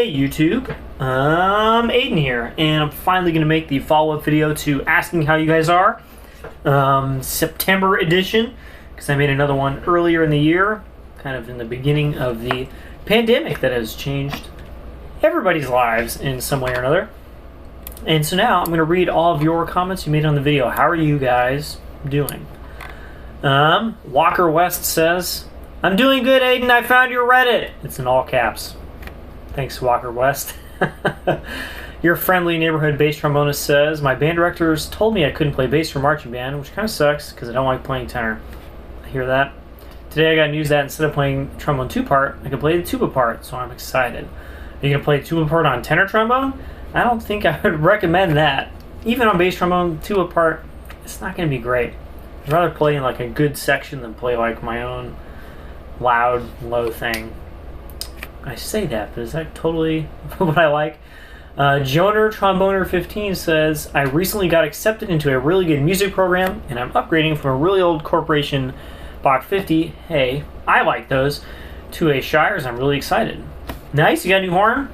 Hey YouTube, Aiden here, and I'm finally going to make the follow-up video to asking how you guys are. September edition, because I made another one earlier in the year, kind of in the beginning of the pandemic that has changed everybody's lives in some way or another. And so now I'm going to read all of your comments you made on the video. How are you guys doing? Walker West says, I'm doing good, Aiden. I found your Reddit. It's in all caps. Thanks, Walker West. Your friendly neighborhood bass trombonist says, my band directors told me I couldn't play bass for marching band, which kind of sucks because I don't like playing tenor. I hear that. Today I got news that instead of playing trombone two-part, I can play the tuba part, so I'm excited. Are you going to play tuba part on tenor trombone? I don't think I would recommend that. Even on bass trombone, tuba part, it's not going to be great. I'd rather play in like a good section than play like my own loud, low thing. I say that, but is that totally what I like? Joner Tromboner 15 says, I recently got accepted into a really good music program, and I'm upgrading from a really old corporation Bach 50, hey, I like those, to a Shires. I'm really excited. Nice, you got a new horn?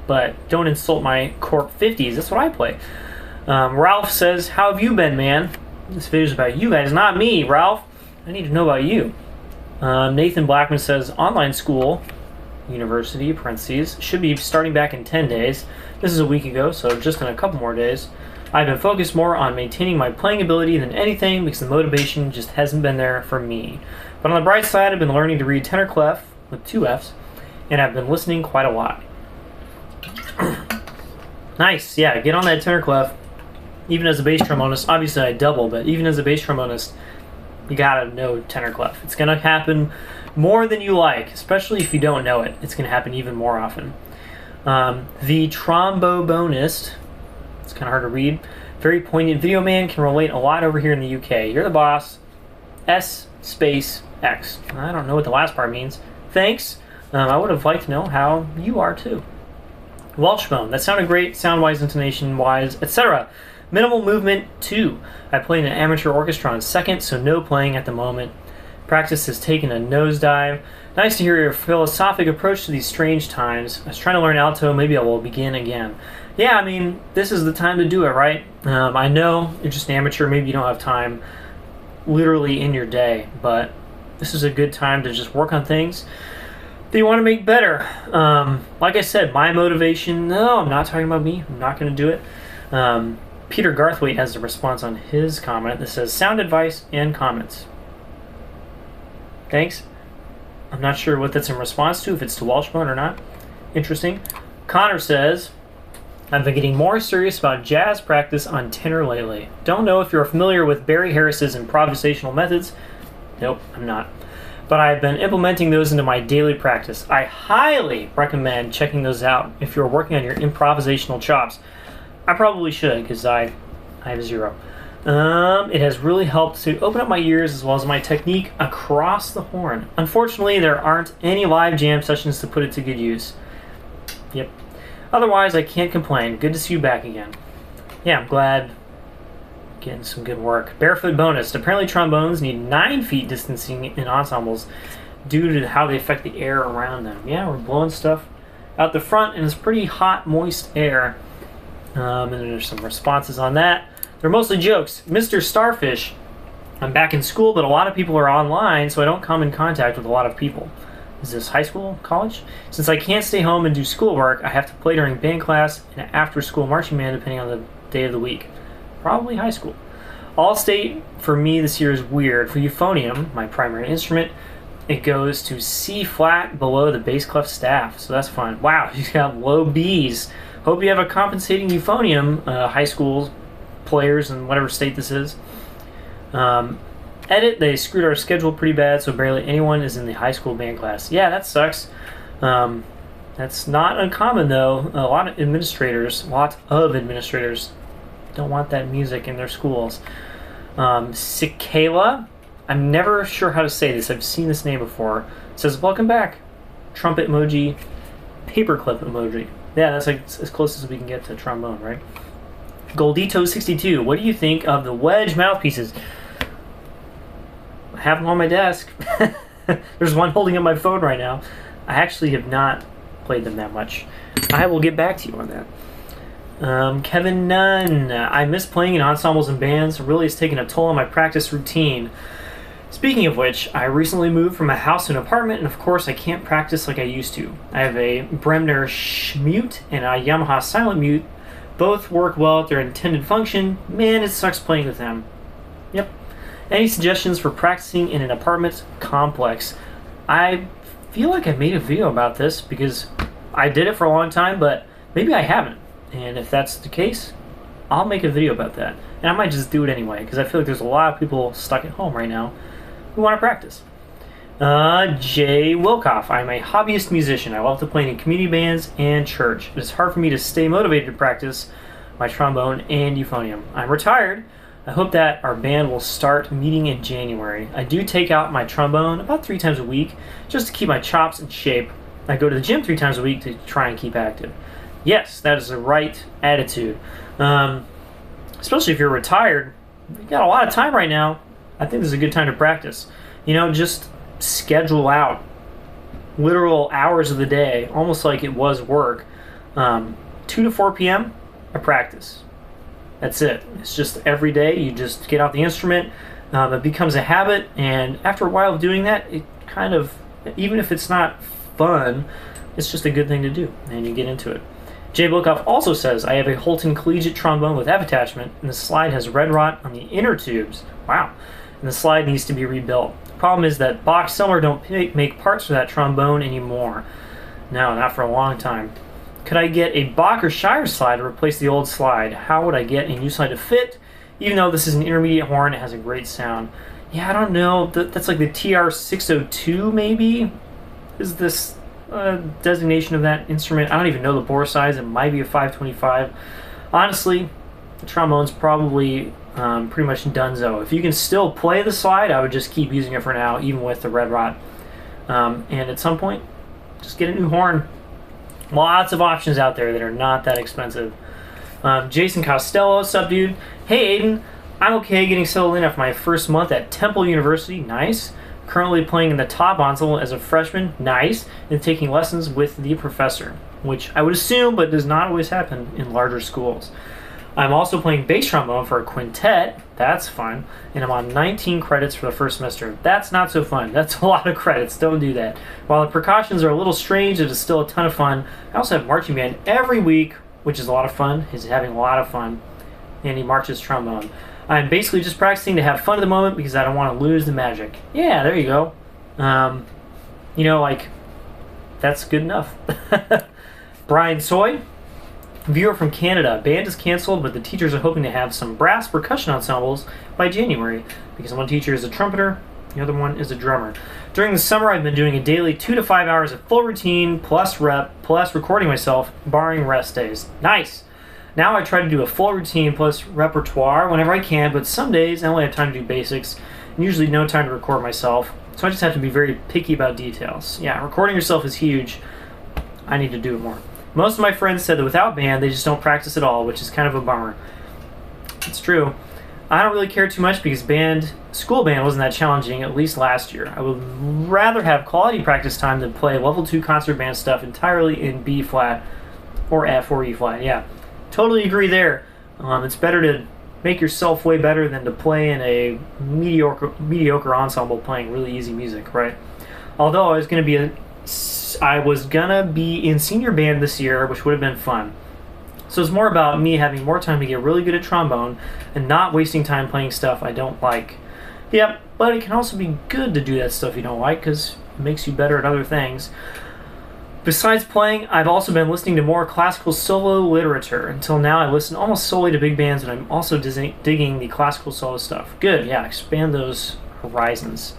But don't insult my Corp 50s, that's what I play. Ralph says, how have you been, man? This video's about you guys, not me, Ralph. I need to know about you. Nathan Blackman says, online school, university, parentheses, should be starting back in 10 days. This is a week ago, so just in a couple more days. I've been focused more on maintaining my playing ability than anything because the motivation just hasn't been there for me. But on the bright side, I've been learning to read Tenor Clef with 2 Fs, and I've been listening quite a lot. Nice, yeah, get on that Tenor Clef. Even as a bass trombonist, obviously I double, but even as a bass trombonist, you gotta know Tenor Clef. It's gonna happen more than you like, especially if you don't know it. It's gonna happen even more often. The Trombonist, it's kind of hard to read. Very poignant video man, can relate a lot over here in the UK. You're the boss. S space X. I don't know what the last part means. Thanks. I would have liked to know how you are too. Welshbone, that sounded great, sound-wise, intonation-wise, etc. Minimal movement 2. I play in an amateur orchestra on second, so no playing at the moment. Practice has taken a nosedive. Nice to hear your philosophic approach to these strange times. I was trying to learn alto, maybe I will begin again. Yeah, I mean, this is the time to do it, right? I know you're just an amateur, maybe you don't have time literally in your day, but this is a good time to just work on things that you want to make better. Like I said, my motivation, no, I'm not talking about me. I'm not going to do it. Peter Garthwaite has a response on his comment that says, sound advice and comments. Thanks. I'm not sure what that's in response to, if it's to Welshbone or not. Interesting. Connor says, I've been getting more serious about jazz practice on tenor lately. Don't know if you're familiar with Barry Harris's improvisational methods. Nope, I'm not. But I've been implementing those into my daily practice. I highly recommend checking those out if you're working on your improvisational chops. I probably should, because I have 0. It has really helped to open up my ears as well as my technique across the horn. Unfortunately, there aren't any live jam sessions to put it to good use. Yep. Otherwise, I can't complain. Good to see you back again. Yeah, I'm glad. Getting some good work. Barefoot bonus. Apparently trombones need 9 feet distancing in ensembles due to how they affect the air around them. Yeah, we're blowing stuff out the front, and it's pretty hot, moist air. And then there's some responses on that. They're mostly jokes. Mr. Starfish, I'm back in school, but a lot of people are online, so I don't come in contact with a lot of people. Is this high school, college? Since I can't stay home and do schoolwork, I have to play during band class and after-school marching band, depending on the day of the week. Probably high school. All-state for me this year is weird. For euphonium, my primary instrument, it goes to C flat below the bass clef staff, so that's fun. Wow, you got low Bs. Hope you have a compensating euphonium, high school players in whatever state this is. Edit, they screwed our schedule pretty bad, so barely anyone is in the high school band class. Yeah, that sucks. That's not uncommon, though. A lot of administrators don't want that music in their schools. Cicala, I'm never sure how to say this. I've seen this name before. It says, welcome back. Trumpet emoji, paperclip emoji. Yeah, that's like as close as we can get to trombone, right? Goldito62, what do you think of the wedge mouthpieces? I have them on my desk. There's one holding up my phone right now. I actually have not played them that much. I will get back to you on that. Kevin Nunn, I miss playing in ensembles and bands. It really has taken a toll on my practice routine. Speaking of which, I recently moved from a house to an apartment, and of course I can't practice like I used to. I have a Bremner Schmute and a Yamaha Silent Mute. Both work well at their intended function. Man, it sucks playing with them. Yep. Any suggestions for practicing in an apartment complex? I feel like I made a video about this because I did it for a long time, but maybe I haven't. And if that's the case, I'll make a video about that. And I might just do it anyway, because I feel like there's a lot of people stuck at home right now who want to practice. Jay Wilkoff. I'm a hobbyist musician. I love to play in community bands and church. It is hard for me to stay motivated to practice my trombone and euphonium. I'm retired. I hope that our band will start meeting in January. I do take out my trombone about 3 times a week just to keep my chops in shape. I go to the gym 3 times a week to try and keep active. Yes, that is the right attitude. Especially if you're retired, you've got a lot of time right now. I think this is a good time to practice. You know, just schedule out literal hours of the day, almost like it was work. 2 to 4 p.m., I practice. That's it. It's just every day you just get out the instrument. It becomes a habit, and after a while of doing that, it kind of, even if it's not fun, it's just a good thing to do, and you get into it. Jay Wilkoff also says, I have a Holton collegiate trombone with F attachment, and the slide has red rot on the inner tubes. Wow. And the slide needs to be rebuilt. The problem is that Bach Selmer don't make parts for that trombone anymore. No, not for a long time. Could I get a Bach or Shire slide to replace the old slide? How would I get a new slide to fit? Even though this is an intermediate horn, it has a great sound. Yeah, I don't know. That's like the TR-602 maybe? Is this designation of that instrument? I don't even know the bore size. It might be a 525. Honestly, the trombone's probably pretty much donezo. If you can still play the slide, I would just keep using it for now, even with the red rot. And at some point, just get a new horn. Lots of options out there that are not that expensive. Jason Costello, sup dude? Hey Aiden, I'm okay getting settled in after my first month at Temple University. Nice. Currently playing in the top ensemble as a freshman. Nice. And taking lessons with the professor, which I would assume but does not always happen in larger schools. I'm also playing bass trombone for a quintet. That's fun. And I'm on 19 credits for the first semester. That's not so fun. That's a lot of credits. Don't do that. While the precautions are a little strange, it is still a ton of fun. I also have marching band every week, which is a lot of fun. He's having a lot of fun. And he marches trombone. I'm basically just practicing to have fun at the moment because I don't want to lose the magic. Yeah, there you go. You know, like, that's good enough. Brian Soy. Viewer from Canada. Band is canceled, but the teachers are hoping to have some brass percussion ensembles by January because one teacher is a trumpeter, the other one is a drummer. During the summer, I've been doing a daily 2 to 5 hours of full routine, plus rep, plus recording myself, barring rest days. Nice! Now I try to do a full routine plus repertoire whenever I can, but some days I only have time to do basics, and usually no time to record myself, so I just have to be very picky about details. Yeah, recording yourself is huge. I need to do it more. Most of my friends said that without band, they just don't practice at all, which is kind of a bummer. It's true. I don't really care too much because school band wasn't that challenging, at least last year. I would rather have quality practice time than play level 2 concert band stuff entirely in B flat or F or E flat. Yeah, totally agree there. It's better to make yourself way better than to play in a mediocre ensemble playing really easy music, right? Although I was gonna be in senior band this year, which would have been fun. So it's more about me having more time to get really good at trombone and not wasting time playing stuff I don't like. Yep, but it can also be good to do that stuff you don't like because it makes you better at other things. Besides playing, I've also been listening to more classical solo literature. Until now, I listen almost solely to big bands, and I'm also digging the classical solo stuff. Good, yeah, expand those horizons.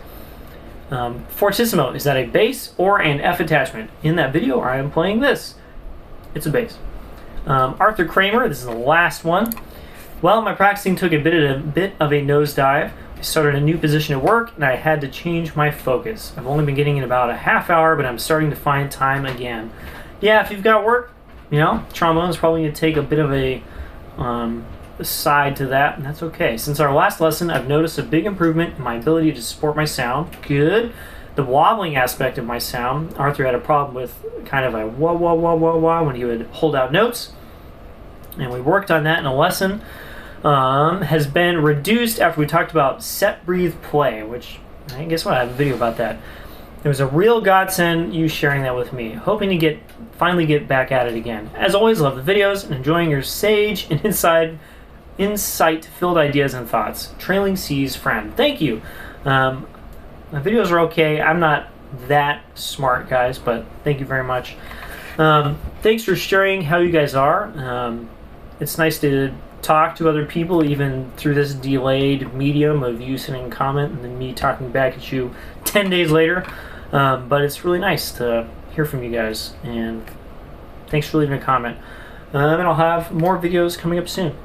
Fortissimo, is that a bass or an F attachment? In that video, I am playing this. It's a bass. Arthur Kramer, this is the last one. Well, my practicing took a bit of a nosedive. I started a new position at work, and I had to change my focus. I've only been getting in about a half hour, but I'm starting to find time again. Yeah, if you've got work, you know, trombone is probably going to take a bit of a side to that, and that's okay. Since our last lesson, I've noticed a big improvement in my ability to support my sound. Good. the wobbling aspect of my sound. Arthur had a problem with kind of a wah wah wah wah wah when he would hold out notes, and we worked on that in a lesson. Has been reduced after we talked about set, breathe, play, which, guess what, I have a video about that. It was a real godsend you sharing that with me. Hoping to finally get back at it again. As always, love the videos and enjoying your sage and insight-filled ideas and thoughts. Trailing C's friend. Thank you. My videos are okay. I'm not that smart, guys, but thank you very much. Thanks for sharing how you guys are. It's nice to talk to other people, even through this delayed medium of you sending a comment and then me talking back at you 10 days later. But it's really nice to hear from you guys, and thanks for leaving a comment. And I'll have more videos coming up soon.